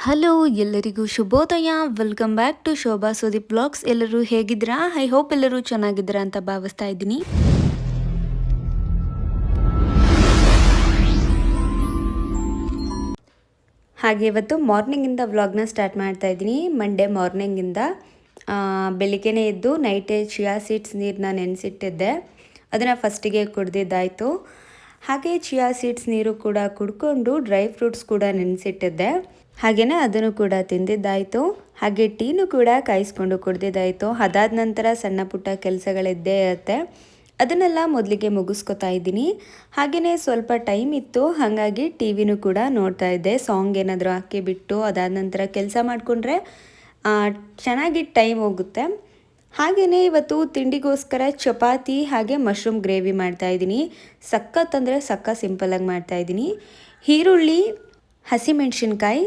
Hello ಎಲ್ಲರಿಗೂ ಶುಭೋದಯ. Welcome back to Shobha Sudeep blogs. ಎಲ್ಲರೂ ಹೇಗಿದ್ದೀರಾ? ಐ ಹೋಪ್ ಎಲ್ಲರೂ ಚೆನ್ನಾಗಿದ್ದೀರಾ ಅಂತ ಭಾವಿಸ್ತಾ ಇದ್ದೀನಿ. ಹಾಗೆ ಇವತ್ತು ಮಾರ್ನಿಂಗಿಂದ ವ್ಲಾಗ್ನ ಸ್ಟಾರ್ಟ್ ಮಾಡ್ತಾ ಇದ್ದೀನಿ. ಮಂಡೇ ಮಾರ್ನಿಂಗಿಂದ ಬೆಳಿಗ್ಗೆನೇ ಎದ್ದು ನೈಟೇ ಚಿಯಾ ಸೀಡ್ಸ್ ನೀರನ್ನ ನೆನೆಸಿಟ್ಟಿದ್ದೆ. ಅದನ್ನು ಫಸ್ಟಿಗೆ ಕುಡ್ದಿದ್ದಾಯಿತು. ಹಾಗೆ ಚಿಯಾ ಸೀಡ್ಸ್ ನೀರು ಕೂಡ ಕುಡ್ಕೊಂಡು ಡ್ರೈ ಫ್ರೂಟ್ಸ್ ಕೂಡ ನೆನೆಸಿಟ್ಟಿದ್ದೆ. ಹಾಗೆಯೇ ಅದನ್ನು ಕೂಡ ತಿಂದಿದ್ದಾಯಿತು. ಹಾಗೆ ಟೀನು ಕೂಡ ಕಾಯಿಸ್ಕೊಂಡು ಕುಡ್ದಿದ್ದಾಯಿತು. ಅದಾದ ನಂತರ ಸಣ್ಣ ಪುಟ್ಟ ಕೆಲಸಗಳಿದ್ದೇ ಇರುತ್ತೆ, ಅದನ್ನೆಲ್ಲ ಮೊದಲಿಗೆ ಮುಗಿಸ್ಕೊತಾ ಇದ್ದೀನಿ. ಹಾಗೆಯೇ ಸ್ವಲ್ಪ ಟೈಮ್ ಇತ್ತು, ಹಾಗಾಗಿ ಟಿ ವಿನೂ ಕೂಡ ನೋಡ್ತಾ ಇದ್ದೆ. ಸಾಂಗ್ ಏನಾದರೂ ಹಾಕಿ ಬಿಟ್ಟು ಅದಾದ ನಂತರ ಕೆಲಸ ಮಾಡಿಕೊಂಡ್ರೆ ಚೆನ್ನಾಗಿ ಟೈಮ್ ಹೋಗುತ್ತೆ. ಹಾಗೆಯೇ ಇವತ್ತು ತಿಂಡಿಗೋಸ್ಕರ ಚಪಾತಿ ಹಾಗೆ ಮಶ್ರೂಮ್ ಗ್ರೇವಿ ಮಾಡ್ತಾಯಿದ್ದೀನಿ. ಸಖತ್ ಅಂದರೆ ಸಖತ್ ಸಿಂಪಲಾಗಿ ಮಾಡ್ತಾಯಿದ್ದೀನಿ. ಈರುಳ್ಳಿ, ಹಸಿಮೆಣಸಿನ್ಕಾಯಿ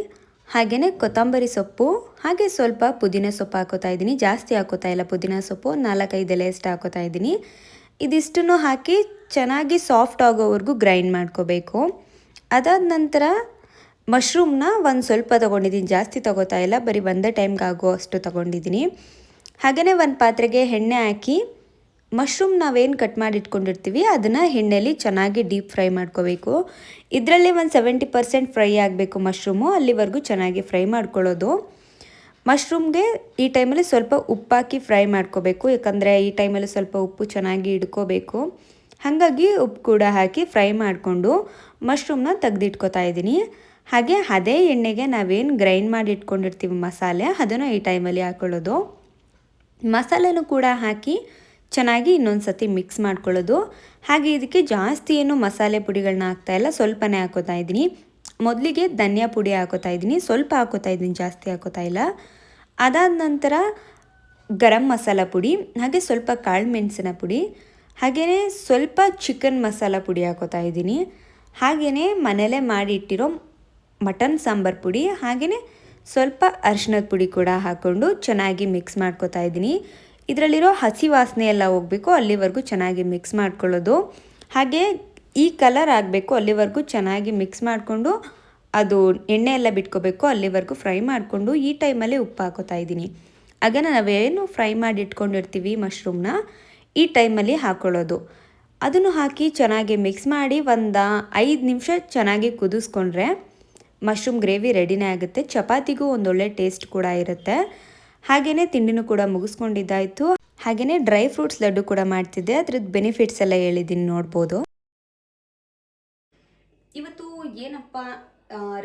ಹಾಗೆಯೇ ಕೊತ್ತಂಬರಿ ಸೊಪ್ಪು ಹಾಗೆ ಸ್ವಲ್ಪ ಪುದೀನ ಸೊಪ್ಪು ಹಾಕೋತಾ ಇದ್ದೀನಿ. ಜಾಸ್ತಿ ಹಾಕೋತಾ ಇಲ್ಲ, ಪುದೀನ ಸೊಪ್ಪು 4-5 ಎಲೆ ಅಷ್ಟು ಹಾಕೋತಾ ಇದ್ದೀನಿ. ಇದಿಷ್ಟನ್ನು ಹಾಕಿ ಚೆನ್ನಾಗಿ ಸಾಫ್ಟ್ ಆಗೋವರೆಗೂ ಗ್ರೈಂಡ್ ಮಾಡ್ಕೋಬೇಕು. ಅದಾದ ನಂತರ ಮಶ್ರೂಮ್ನ ಒಂದು ಸ್ವಲ್ಪ ತೊಗೊಂಡಿದ್ದೀನಿ, ಜಾಸ್ತಿ ತೊಗೋತಾ ಇಲ್ಲ, ಬರೀ ಒಂದೇ ಟೈಮ್ಗೆ ಆಗೋ ಅಷ್ಟು ತೊಗೊಂಡಿದ್ದೀನಿ. ಹಾಗೆಯೇ ಒಂದು ಪಾತ್ರೆಗೆ ಎಣ್ಣೆ ಹಾಕಿ ಮಶ್ರೂಮ್ ನಾವೇನು ಕಟ್ ಮಾಡಿ ಇಟ್ಕೊಂಡಿರ್ತೀವಿ ಅದನ್ನು ಎಣ್ಣೆಯಲ್ಲಿ ಚೆನ್ನಾಗಿ ಡೀಪ್ ಫ್ರೈ ಮಾಡ್ಕೋಬೇಕು. ಇದರಲ್ಲಿ ಒಂದು 70% ಫ್ರೈ ಆಗಬೇಕು ಮಶ್ರೂಮು, ಅಲ್ಲಿವರೆಗೂ ಚೆನ್ನಾಗಿ ಫ್ರೈ ಮಾಡ್ಕೊಳ್ಳೋದು. ಮಶ್ರೂಮ್ಗೆ ಈ ಟೈಮಲ್ಲಿ ಸ್ವಲ್ಪ ಉಪ್ಪಾಕಿ ಫ್ರೈ ಮಾಡ್ಕೋಬೇಕು, ಯಾಕಂದರೆ ಈ ಟೈಮಲ್ಲಿ ಸ್ವಲ್ಪ ಉಪ್ಪು ಚೆನ್ನಾಗಿ ಹಿಡ್ಕೋಬೇಕು. ಹಾಗಾಗಿ ಉಪ್ಪು ಕೂಡ ಹಾಕಿ ಫ್ರೈ ಮಾಡಿಕೊಂಡು ಮಶ್ರೂಮ್ನ ತೆಗೆದಿಟ್ಕೋತಾ ಇದ್ದೀನಿ. ಹಾಗೆ ಅದೇ ಎಣ್ಣೆಗೆ ನಾವೇನು ಗ್ರೈಂಡ್ ಮಾಡಿ ಇಟ್ಕೊಂಡಿರ್ತೀವಿ ಮಸಾಲೆ, ಅದನ್ನು ಈ ಟೈಮಲ್ಲಿ ಹಾಕ್ಕೊಳ್ಳೋದು. ಮಸಾಲೆನೂ ಕೂಡ ಹಾಕಿ ಚೆನ್ನಾಗಿ ಇನ್ನೊಂದು ಸತಿ ಮಿಕ್ಸ್ ಮಾಡ್ಕೊಳ್ಳೋದು. ಹಾಗೆ ಇದಕ್ಕೆ ಜಾಸ್ತಿ ಏನು ಮಸಾಲೆ ಪುಡಿಗಳನ್ನ ಹಾಕ್ತಾಯಿಲ್ಲ, ಸ್ವಲ್ಪನೇ ಹಾಕೋತಾ ಇದ್ದೀನಿ. ಮೊದಲಿಗೆ ಧನಿಯಾ ಪುಡಿ ಹಾಕೋತಾ ಇದ್ದೀನಿ, ಸ್ವಲ್ಪ ಹಾಕೋತಾ ಇದ್ದೀನಿ, ಜಾಸ್ತಿ ಹಾಕೋತಾ ಇಲ್ಲ. ಅದಾದ ನಂತರ ಗರಂ ಮಸಾಲ ಪುಡಿ ಹಾಗೆ ಸ್ವಲ್ಪ ಕಾಳು ಮೆಣಸಿನ ಪುಡಿ ಹಾಗೆಯೇ ಸ್ವಲ್ಪ ಚಿಕನ್ ಮಸಾಲ ಪುಡಿ ಹಾಕೋತಾ ಇದ್ದೀನಿ. ಹಾಗೆಯೇ ಮನೇಲೇ ಮಾಡಿ ಇಟ್ಟಿರೋ ಮಟನ್ ಸಾಂಬಾರು ಪುಡಿ ಹಾಗೆಯೇ ಸ್ವಲ್ಪ ಅರಿಶಿನದ ಪುಡಿ ಕೂಡ ಹಾಕ್ಕೊಂಡು ಚೆನ್ನಾಗಿ ಮಿಕ್ಸ್ ಮಾಡ್ಕೋತಾ ಇದ್ದೀನಿ. ಇದರಲ್ಲಿರೋ ಹಸಿ ವಾಸನೆ ಎಲ್ಲ ಹೋಗಬೇಕು, ಅಲ್ಲಿವರೆಗೂ ಚೆನ್ನಾಗಿ ಮಿಕ್ಸ್ ಮಾಡ್ಕೊಳ್ಳೋದು. ಹಾಗೆ ಈ ಕಲರ್ ಆಗಬೇಕು, ಅಲ್ಲಿವರೆಗೂ ಚೆನ್ನಾಗಿ ಮಿಕ್ಸ್ ಮಾಡಿಕೊಂಡು ಅದು ಎಣ್ಣೆ ಎಲ್ಲ ಬಿಟ್ಕೋಬೇಕು, ಅಲ್ಲಿವರೆಗೂ ಫ್ರೈ ಮಾಡಿಕೊಂಡು ಈ ಟೈಮಲ್ಲಿ ಉಪ್ಪು ಹಾಕೋತಾ ಇದ್ದೀನಿ. ಆಗ ನಾವೇನು ಫ್ರೈ ಮಾಡಿ ಇಟ್ಕೊಂಡಿರ್ತೀವಿ ಮಶ್ರೂಮ್ನ ಈ ಟೈಮಲ್ಲಿ ಹಾಕ್ಕೊಳ್ಳೋದು. ಅದನ್ನು ಹಾಕಿ ಚೆನ್ನಾಗಿ ಮಿಕ್ಸ್ ಮಾಡಿ ಒಂದು 5 ನಿಮಿಷ ಚೆನ್ನಾಗಿ ಕುದಿಸ್ಕೊಂಡ್ರೆ ಮಶ್ರೂಮ್ ಗ್ರೇವಿ ರೆಡಿನೇ ಆಗುತ್ತೆ. ಚಪಾತಿಗೂ ಒಂದೊಳ್ಳೆ ಟೇಸ್ಟ್ ಕೂಡ ಇರುತ್ತೆ. ಹಾಗೆಯೇ ತಿಂಡಿನೂ ಕೂಡ ಮುಗಿಸ್ಕೊಂಡಿದ್ದಾಯಿತು. ಹಾಗೆಯೇ ಡ್ರೈ ಫ್ರೂಟ್ಸ್ ಲಡ್ಡು ಕೂಡ ಮಾಡ್ತಿದ್ದೆ, ಅದ್ರದ್ದು ಬೆನಿಫಿಟ್ಸ್ ಎಲ್ಲ ಹೇಳಿದ್ದೀನಿ, ನೋಡ್ಬೋದು. ಇವತ್ತು ಏನಪ್ಪ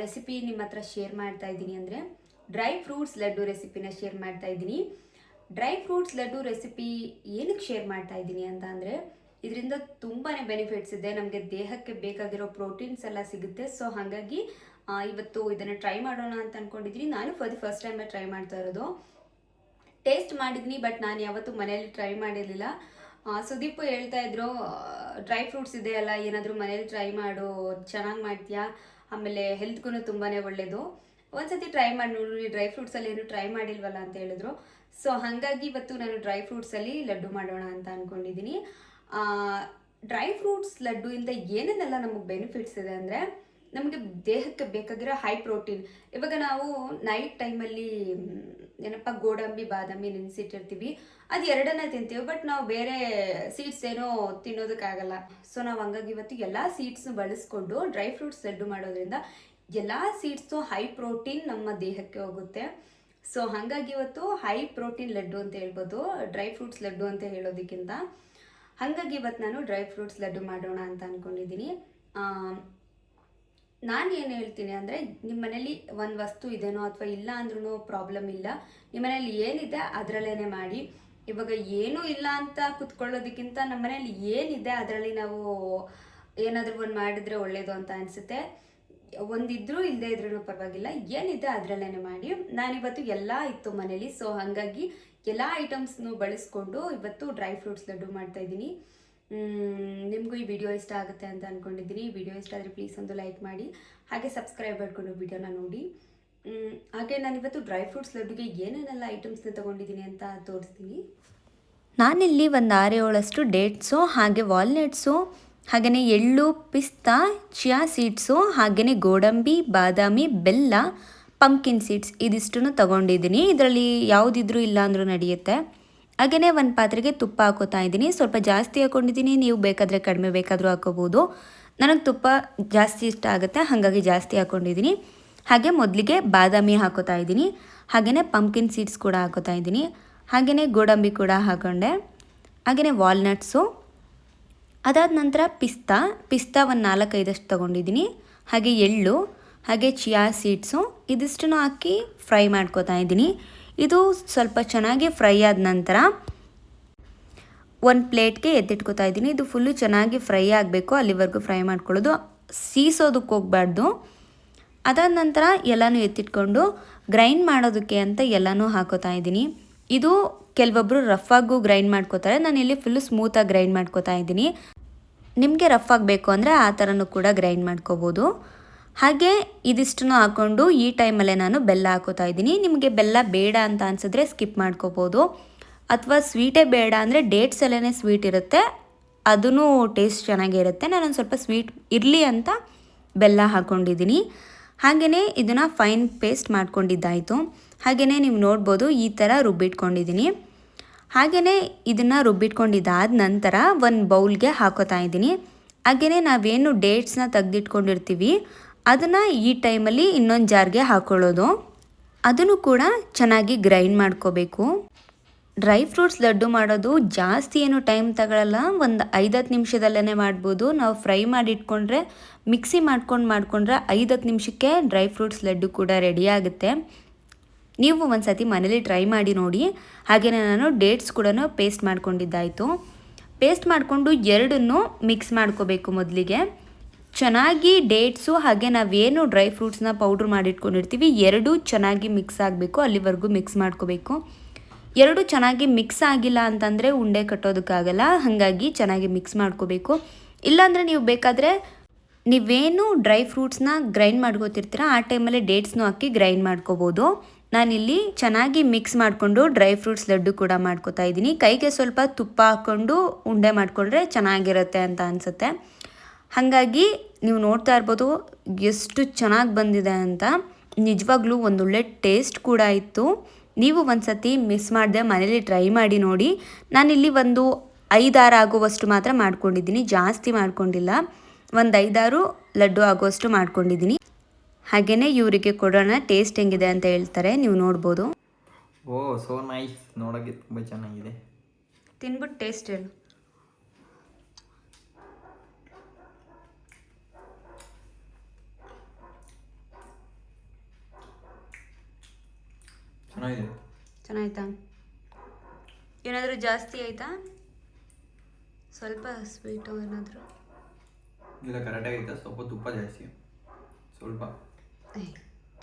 ರೆಸಿಪಿ ನಿಮ್ಮ ಹತ್ರ ಶೇರ್ ಮಾಡ್ತಾ ಇದ್ದೀನಿ ಅಂದರೆ ಡ್ರೈ ಫ್ರೂಟ್ಸ್ ಲಡ್ಡು ರೆಸಿಪಿನ ಶೇರ್ ಮಾಡ್ತಾ ಇದ್ದೀನಿ. ಡ್ರೈ ಫ್ರೂಟ್ಸ್ ಲಡ್ಡು ರೆಸಿಪಿ ಏನಕ್ಕೆ ಶೇರ್ ಮಾಡ್ತಾ ಇದ್ದೀನಿ ಅಂತ ಅಂದರೆ ಇದರಿಂದ ತುಂಬಾ ಬೆನಿಫಿಟ್ಸ್ ಇದೆ, ನಮಗೆ ದೇಹಕ್ಕೆ ಬೇಕಾಗಿರೋ ಪ್ರೋಟೀನ್ಸ್ ಎಲ್ಲ ಸಿಗುತ್ತೆ. ಸೊ ಹಾಗಾಗಿ ಇವತ್ತು ಇದನ್ನು ಟ್ರೈ ಮಾಡೋಣ ಅಂತ ಅಂದ್ಕೊಂಡಿದ್ದೀನಿ. ನಾನು ಫಸ್ಟ್ ಟೈಮ್ ಟ್ರೈ ಮಾಡ್ತಾ ಇರೋದು. ಟೇಸ್ಟ್ ಮಾಡಿದ್ದೀನಿ, ಬಟ್ ನಾನು ಯಾವತ್ತೂ ಮನೇಲಿ ಟ್ರೈ ಮಾಡಿರಲಿಲ್ಲ. ಸುದೀಪ್ ಹೇಳ್ತಾ ಇದ್ರು, ಡ್ರೈ ಫ್ರೂಟ್ಸ್ ಇದೆ ಅಲ್ಲ, ಏನಾದರೂ ಮನೇಲಿ ಟ್ರೈ ಮಾಡು, ಚೆನ್ನಾಗಿ ಮಾಡ್ತೀಯಾ, ಆಮೇಲೆ ಹೆಲ್ತ್ಗೂ ತುಂಬಾ ಒಳ್ಳೆಯದು, ಒಂದ್ಸತಿ ಟ್ರೈ ಮಾಡಿ ನೋಡು, ಡ್ರೈ ಫ್ರೂಟ್ಸಲ್ಲಿ ಏನು ಟ್ರೈ ಮಾಡಿಲ್ವಲ್ಲ ಅಂತ ಹೇಳಿದ್ರು. ಸೊ ಹಾಗಾಗಿ ಇವತ್ತು ನಾನು ಡ್ರೈ ಫ್ರೂಟ್ಸಲ್ಲಿ ಲಡ್ಡು ಮಾಡೋಣ ಅಂತ ಅಂದ್ಕೊಂಡಿದ್ದೀನಿ. ಡ್ರೈ ಫ್ರೂಟ್ಸ್ ಲಡ್ಡುಯಿಂದ ಏನೇನೆಲ್ಲ ನಮಗೆ ಬೆನಿಫಿಟ್ಸ್ ಇದೆ ಅಂದರೆ ನಮಗೆ ದೇಹಕ್ಕೆ ಬೇಕಾಗಿರೋ ಹೈ ಪ್ರೋಟೀನ್. ಇವಾಗ ನಾವು ನೈಟ್ ಟೈಮಲ್ಲಿ ಏನಪ್ಪ ಗೋಡಂಬಿ ಬಾದಾಮಿ ನೆನೆಸಿಟ್ಟಿರ್ತೀವಿ, ಅದು ಎರಡನ್ನ ತಿಂತೀವಿ, ಬಟ್ ನಾವು ಬೇರೆ ಸೀಡ್ಸ್ ಏನೋ ತಿನ್ನೋದಕ್ಕಾಗಲ್ಲ. ಸೊ ನಾವು ಹಂಗಾಗಿ ಇವತ್ತು ಎಲ್ಲ ಸೀಡ್ಸ್ನು ಬಳಸ್ಕೊಂಡು ಡ್ರೈ ಫ್ರೂಟ್ಸ್ ಲಡ್ಡು ಮಾಡೋದ್ರಿಂದ ಎಲ್ಲ ಸೀಡ್ಸು ಹೈ ಪ್ರೋಟೀನ್ ನಮ್ಮ ದೇಹಕ್ಕೆ ಹೋಗುತ್ತೆ. ಸೊ ಹಾಗಾಗಿ ಇವತ್ತು ಹೈ ಪ್ರೋಟೀನ್ ಲಡ್ಡು ಅಂತ ಹೇಳ್ಬೋದು, ಡ್ರೈ ಫ್ರೂಟ್ಸ್ ಲಡ್ಡು ಅಂತ ಹೇಳೋದಕ್ಕಿಂತ. ಹಾಗಾಗಿ ಇವತ್ತು ನಾನು ಡ್ರೈ ಫ್ರೂಟ್ಸ್ ಲಡ್ಡು ಮಾಡೋಣ ಅಂತ ಅಂದ್ಕೊಂಡಿದ್ದೀನಿ. ನಾನು ಏನು ಹೇಳ್ತೀನಿ ಅಂದರೆ ನಿಮ್ಮ ಮನೇಲಿ ಒಂದು ವಸ್ತು ಇದೆನೋ ಅಥವಾ ಇಲ್ಲ ಅಂದ್ರೂ ಪ್ರಾಬ್ಲಮ್ ಇಲ್ಲ, ನಿಮ್ಮ ಮನೇಲಿ ಏನಿದೆ ಅದರಲ್ಲೇ ಮಾಡಿ. ಇವಾಗ ಏನೂ ಇಲ್ಲ ಅಂತ ಕುತ್ಕೊಳ್ಳೋದಕ್ಕಿಂತ ನಮ್ಮ ಮನೇಲಿ ಏನಿದೆ ಅದರಲ್ಲಿ ನಾವು ಏನಾದರೂ ಒಂದು ಮಾಡಿದರೆ ಒಳ್ಳೆಯದು ಅಂತ ಅನಿಸುತ್ತೆ. ಒಂದಿದ್ರೂ ಇಲ್ಲದೆ ಇದ್ರೂ ಪರವಾಗಿಲ್ಲ, ಏನಿದೆ ಅದರಲ್ಲೇ ಮಾಡಿ. ನಾನಿವತ್ತು ಎಲ್ಲ ಇತ್ತು ಮನೇಲಿ, ಸೊ ಹಾಗಾಗಿ ಎಲ್ಲ ಐಟಮ್ಸ್ನು ಬಳಸ್ಕೊಂಡು ಇವತ್ತು ಡ್ರೈ ಫ್ರೂಟ್ಸ್ ಲಡ್ಡು ಮಾಡ್ತಾಯಿದ್ದೀನಿ. ನಿಮಗೂ ಈ ವಿಡಿಯೋ ಇಷ್ಟ ಆಗುತ್ತೆ ಅಂತ ಅಂದ್ಕೊಂಡಿದ್ದೀನಿ. ಈ ವಿಡಿಯೋ ಇಷ್ಟ ಆದರೆ ಪ್ಲೀಸ್ ಒಂದು ಲೈಕ್ ಮಾಡಿ, ಹಾಗೆ ಸಬ್ಸ್ಕ್ರೈಬ್ ಮಾಡಿಕೊಂಡು ವಿಡಿಯೋನ ನೋಡಿ. ಹಾಗೆ ನಾನಿವತ್ತು ಡ್ರೈ ಫ್ರೂಟ್ಸ್ ಲಡ್ಡುಗೆ ಏನೇನೆಲ್ಲ ಐಟಮ್ಸ್ನ ತೊಗೊಂಡಿದ್ದೀನಿ ಅಂತ ತೋರಿಸ್ತೀನಿ. ನಾನಿಲ್ಲಿ ಒಂದು 6-7 ಡೇಟ್ಸು ಹಾಗೆ ವಾಲ್ನಟ್ಸು ಹಾಗೆಯೇ ಎಳ್ಳು, ಪಿಸ್ತಾ, ಚಿಯಾ ಸೀಡ್ಸು ಹಾಗೆಯೇ ಗೋಡಂಬಿ, ಬಾದಾಮಿ, ಬೆಲ್ಲ ಪಂಪ್ಕಿನ್ ಸೀಡ್ಸ್ ಇದಿಷ್ಟನ್ನು ತೊಗೊಂಡಿದ್ದೀನಿ. ಇದರಲ್ಲಿ ಯಾವುದಿದ್ರೂ ಇಲ್ಲ ಅಂದರೂ ನಡೆಯುತ್ತೆ. ಹಾಗೆಯೇ ಒಂದು ಪಾತ್ರೆಗೆ ತುಪ್ಪ ಹಾಕೋತಾ ಇದ್ದೀನಿ. ಸ್ವಲ್ಪ ಜಾಸ್ತಿ ಹಾಕ್ಕೊಂಡಿದ್ದೀನಿ, ನೀವು ಬೇಕಾದರೆ ಕಡಿಮೆ ಬೇಕಾದರೂ ಹಾಕೋಬೋದು. ನನಗೆ ತುಪ್ಪ ಜಾಸ್ತಿ ಇಷ್ಟ ಆಗುತ್ತೆ, ಹಾಗಾಗಿ ಜಾಸ್ತಿ ಹಾಕ್ಕೊಂಡಿದ್ದೀನಿ. ಹಾಗೆ ಮೊದಲಿಗೆ ಬಾದಾಮಿ ಹಾಕೋತಾ ಇದ್ದೀನಿ, ಹಾಗೆಯೇ ಪಂಪ್ಕಿನ್ ಸೀಡ್ಸ್ ಕೂಡ ಹಾಕೋತಾ ಇದ್ದೀನಿ, ಹಾಗೆಯೇ ಗೋಡಂಬಿ ಕೂಡ ಹಾಕೊಂಡೆ, ಹಾಗೆಯೇ ವಾಲ್ನಟ್ಸು. ಅದಾದ ನಂತರ ಪಿಸ್ತಾ ಒಂದು 4-5 ತೊಗೊಂಡಿದ್ದೀನಿ, ಹಾಗೆ ಎಳ್ಳು, ಹಾಗೆ ಚಿಯಾ ಸೀಡ್ಸು ಇದಿಷ್ಟನ್ನು ಹಾಕಿ ಫ್ರೈ ಮಾಡ್ಕೋತಾ ಇದ್ದೀನಿ. ಇದು ಸ್ವಲ್ಪ ಚೆನ್ನಾಗಿ ಫ್ರೈ ಆದ ನಂತರ ಒಂದು ಪ್ಲೇಟ್ಗೆ ಎತ್ತಿಟ್ಕೋತಾ ಇದ್ದೀನಿ. ಇದು ಫುಲ್ಲು ಚೆನ್ನಾಗಿ ಫ್ರೈ ಆಗಬೇಕು, ಅಲ್ಲಿವರೆಗೂ ಫ್ರೈ ಮಾಡ್ಕೊಳ್ಳೋದು, ಸೀಸೋದಕ್ಕೆ ಹೋಗಬಾರ್ದು. ಅದಾದ ನಂತರ ಎಲ್ಲನೂ ಎತ್ತಿಟ್ಕೊಂಡು ಗ್ರೈಂಡ್ ಮಾಡೋದಕ್ಕೆ ಅಂತ ಎಲ್ಲನೂ ಹಾಕೋತಾ ಇದ್ದೀನಿ. ಇದು ಕೆಲವೊಬ್ಬರು ರಫಾಗೂ ಗ್ರೈಂಡ್ ಮಾಡ್ಕೋತಾರೆ, ನಾನಿಲ್ಲಿ ಫುಲ್ಲು ಸ್ಮೂತಾಗಿ ಗ್ರೈಂಡ್ ಮಾಡ್ಕೋತಾ ಇದ್ದೀನಿ. ನಿಮಗೆ ರಫ್ ಆಗಬೇಕು ಅಂದರೆ ಆ ಥರನೂ ಕೂಡ ಗ್ರೈಂಡ್ ಮಾಡ್ಕೋಬೋದು. ಹಾಗೆ ಇದಿಷ್ಟನ್ನು ಹಾಕ್ಕೊಂಡು ಈ ಟೈಮಲ್ಲೇ ನಾನು ಬೆಲ್ಲ ಹಾಕೋತಾ ಇದ್ದೀನಿ. ನಿಮಗೆ ಬೆಲ್ಲ ಬೇಡ ಅಂತ ಅನಿಸಿದ್ರೆ ಸ್ಕಿಪ್ ಮಾಡ್ಕೋಬೋದು, ಅಥವಾ ಸ್ವೀಟೇ ಬೇಡ ಅಂದರೆ ಡೇಟ್ಸಲ್ಲೇ ಸ್ವೀಟ್ ಇರುತ್ತೆ, ಅದೂ ಟೇಸ್ಟ್ ಚೆನ್ನಾಗಿರುತ್ತೆ. ನಾನೊಂದು ಸ್ವಲ್ಪ ಸ್ವೀಟ್ ಇರಲಿ ಅಂತ ಬೆಲ್ಲ ಹಾಕ್ಕೊಂಡಿದ್ದೀನಿ. ಹಾಗೆಯೇ ಇದನ್ನು ಫೈನ್ ಪೇಸ್ಟ್ ಮಾಡ್ಕೊಂಡಿದ್ದಾಯಿತು. ಹಾಗೆಯೇ ನೀವು ನೋಡ್ಬೋದು ಈ ಥರ ರುಬ್ಬಿಟ್ಕೊಂಡಿದ್ದೀನಿ. ಹಾಗೆಯೇ ಇದನ್ನು ರುಬ್ಬಿಟ್ಕೊಂಡಿದ್ದಾದ ನಂತರ ಒಂದು ಬೌಲ್ಗೆ ಹಾಕೋತಾ ಇದ್ದೀನಿ. ಹಾಗೆಯೇ ನಾವೇನು ಡೇಟ್ಸ್ನ ತೆಗೆದಿಟ್ಕೊಂಡಿರ್ತೀವಿ ಅದನ್ನು ಈ ಟೈಮಲ್ಲಿ ಇನ್ನೊಂದು ಜಾರ್ಗೆ ಹಾಕ್ಕೊಳ್ಳೋದು, ಅದನ್ನು ಕೂಡ ಚೆನ್ನಾಗಿ ಗ್ರೈಂಡ್ ಮಾಡ್ಕೋಬೇಕು. ಡ್ರೈ ಫ್ರೂಟ್ಸ್ ಲಡ್ಡು ಮಾಡೋದು ಜಾಸ್ತಿ ಏನು ಟೈಮ್ ತಗೊಳ್ಳಲ್ಲ, ಒಂದು 5-10 ನಿಮಿಷದಲ್ಲೇ ಮಾಡ್ಬೋದು. ನಾವು ಫ್ರೈ ಮಾಡಿ ಇಟ್ಕೊಂಡ್ರೆ ಮಿಕ್ಸಿ ಮಾಡ್ಕೊಂಡ್ರೆ 5-10 ನಿಮಿಷಕ್ಕೆ ಡ್ರೈ ಫ್ರೂಟ್ಸ್ ಲಡ್ಡು ಕೂಡ ರೆಡಿ ಆಗುತ್ತೆ. ನೀವು ಒಂದು ಸತಿ ಮನೇಲಿ ಟ್ರೈ ಮಾಡಿ ನೋಡಿ. ಹಾಗೆಯೇ ನಾನು ಡೇಟ್ಸ್ ಕೂಡ ಪೇಸ್ಟ್ ಮಾಡ್ಕೊಂಡಿದ್ದಾಯಿತು. ಪೇಸ್ಟ್ ಮಾಡಿಕೊಂಡು ಎರಡನ್ನೂ ಮಿಕ್ಸ್ ಮಾಡ್ಕೋಬೇಕು. ಮೊದಲಿಗೆ ಚೆನ್ನಾಗಿ ಡೇಟ್ಸು ಹಾಗೆ ನಾವೇನು ಡ್ರೈ ಫ್ರೂಟ್ಸ್ನ ಪೌಡ್ರ್ ಮಾಡಿಟ್ಕೊಂಡಿರ್ತೀವಿ ಎರಡೂ ಚೆನ್ನಾಗಿ ಮಿಕ್ಸ್ ಆಗಬೇಕು, ಅಲ್ಲಿವರೆಗೂ ಮಿಕ್ಸ್ ಮಾಡ್ಕೋಬೇಕು. ಎರಡು ಚೆನ್ನಾಗಿ ಮಿಕ್ಸ್ ಆಗಿಲ್ಲ ಅಂತಂದರೆ ಉಂಡೆ ಕಟ್ಟೋದಕ್ಕಾಗಲ್ಲ, ಹಾಗಾಗಿ ಚೆನ್ನಾಗಿ ಮಿಕ್ಸ್ ಮಾಡ್ಕೋಬೇಕು. ಇಲ್ಲಾಂದರೆ ನೀವು ಬೇಕಾದರೆ ನೀವೇನು ಡ್ರೈ ಫ್ರೂಟ್ಸ್ನ ಗ್ರೈಂಡ್ ಮಾಡ್ಕೋತಿರ್ತೀರ ಆ ಟೈಮಲ್ಲಿ ಡೇಟ್ಸ್ನೂ ಹಾಕಿ ಗ್ರೈಂಡ್ ಮಾಡ್ಕೋಬೋದು. ನಾನಿಲ್ಲಿ ಚೆನ್ನಾಗಿ ಮಿಕ್ಸ್ ಮಾಡಿಕೊಂಡು ಡ್ರೈ ಫ್ರೂಟ್ಸ್ ಲಡ್ಡು ಕೂಡ ಮಾಡ್ಕೋತಾ ಇದ್ದೀನಿ. ಕೈಗೆ ಸ್ವಲ್ಪ ತುಪ್ಪ ಹಾಕ್ಕೊಂಡು ಉಂಡೆ ಮಾಡಿಕೊಂಡ್ರೆ ಚೆನ್ನಾಗಿರುತ್ತೆ ಅಂತ ಅನಿಸುತ್ತೆ. ಹಾಗಾಗಿ ನೀವು ನೋಡ್ತಾ ಇರ್ಬೋದು ಎಷ್ಟು ಚೆನ್ನಾಗಿ ಬಂದಿದೆ ಅಂತ. ನಿಜವಾಗ್ಲೂ ಒಂದೊಳ್ಳೆ ಟೇಸ್ಟ್ ಕೂಡ ಇತ್ತು. ನೀವು ಒಂದು ಸತಿ ಮಿಸ್ ಮಾಡದೆ ಮನೇಲಿ ಟ್ರೈ ಮಾಡಿ ನೋಡಿ. ನಾನಿಲ್ಲಿ ಒಂದು 5-6 ಆಗುವಷ್ಟು ಮಾತ್ರ ಮಾಡ್ಕೊಂಡಿದ್ದೀನಿ, ಜಾಸ್ತಿ ಮಾಡ್ಕೊಂಡಿಲ್ಲ. ಒಂದು 5-6 ಲಡ್ಡು ಆಗುವಷ್ಟು ಮಾಡ್ಕೊಂಡಿದ್ದೀನಿ. ಹಾಗೆಯೇ ಇವರಿಗೆ ಕೊಡೋಣ, ಟೇಸ್ಟ್ ಹೆಂಗಿದೆ ಅಂತ ಹೇಳ್ತಾರೆ, ನೀವು ನೋಡ್ಬೋದು. ಓ ಸೋ ನೈಸ್, ನೋಡೋಕ್ಕೆ ತುಂಬ ಚೆನ್ನಾಗಿದೆ. ತಿನ್ಬಿಟ್ಟು ಟೇಸ್ಟ್ ಹೇಳು. ಚೆನ್ನಾಯ್ತಾ? ಏನಾದರೂ ಜಾಸ್ತಿ ಆಯಿತಾ? ಸ್ವಲ್ಪ ಸ್ವೀಟು ಏನಾದರೂ? ಇಲ್ಲ, ಕರೆಕ್ಟಾಗಿತ್ತು. ಸ್ವಲ್ಪ ತುಪ್ಪ ಜಾಸ್ತಿ, ಸ್ವಲ್ಪ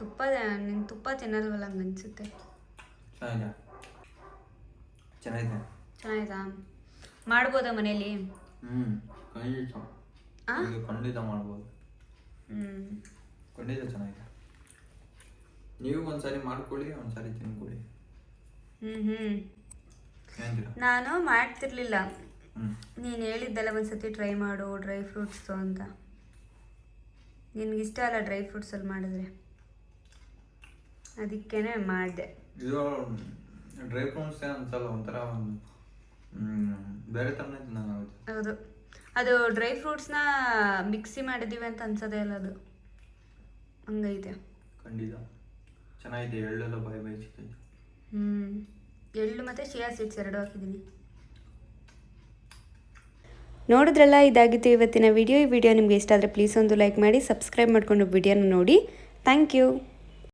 ತುಪ್ಪ. ನೀನು ತುಪ್ಪ ತಿನ್ನಲ್ವಲ್ಲ ಹಂಗೆ ಅನಿಸುತ್ತೆ. ಚೆನ್ನಾಯ್ತಾ? ಮಾಡ್ಬೋದಾ ಮನೇಲಿ? ಖಂಡಿತ ಮಾಡ್ಬೋದು. ಖಂಡಿತ ಚೆನ್ನಾಗಿದೆ. ನೀವು ಒಂದ್ಸಾರಿ ಮಾಡ್ಕೊಳ್ಳಿ, ಒಂದ್ಸಾರಿ ತಿನ್ಕೊಳ್ಳಿ. ನಾನು ಮಾಡ್ತಿರ್ಲಿಲ್ಲ, ನೀನು ಹೇಳಿದ್ದೆಲ್ಲ ಒಂದ್ಸತಿ ಟ್ರೈ ಮಾಡು ಡ್ರೈ ಫ್ರೂಟ್ಸು ಅಂತ. ನಿನಗಿಷ್ಟ ಅಲ್ಲ ಡ್ರೈ ಫ್ರೂಟ್ಸಲ್ಲಿ ಮಾಡಿದ್ರೆ, ಅದಕ್ಕೇನೆ ಮಾಡಿದೆ. ಇದು ಡ್ರೈ ಫ್ರೂಟ್ಸ್ ಏನು ಅನ್ಸಲ್ಲ, ಒಂಥರ ಬೇರೆ ಥರನೇ ತಿನ್ನೋದಾಗುತ್ತೆ. ಹೌದು, ಅದು ಡ್ರೈ ಫ್ರೂಟ್ಸ್ನ ಮಿಕ್ಸಿ ಮಾಡಿದ್ದೀವಿ ಅಂತ ಅನ್ಸೋದೇ ಅಲ್ಲ, ಅದು ಹಂಗೈತೆ. ಖಂಡಿತ ಚೆನ್ನಾಗಿದೆ. ಎಳ್ಳೆಲ್ಲ ಬಾಯಿ ಸಿಗ್ತೈತೆ. ಎಳ್ಳು ಮತ್ತು ಚಿಯಾ ಸೀಡ್ಸ್ 2 ಹಾಕಿದ್ದೀನಿ. ನೋಡಿದ್ರಲ್ಲ, ಇದಾಗಿತ್ತು ಇವತ್ತಿನ ವಿಡಿಯೋ. ಈ ವಿಡಿಯೋ ನಿಮಗೆ ಇಷ್ಟ ಆದರೆ ಪ್ಲೀಸ್ ಒಂದು ಲೈಕ್ ಮಾಡಿ, ಸಬ್ಸ್ಕ್ರೈಬ್ ಮಾಡಿಕೊಂಡು ವಿಡಿಯೋನ ನೋಡಿ. Thank you.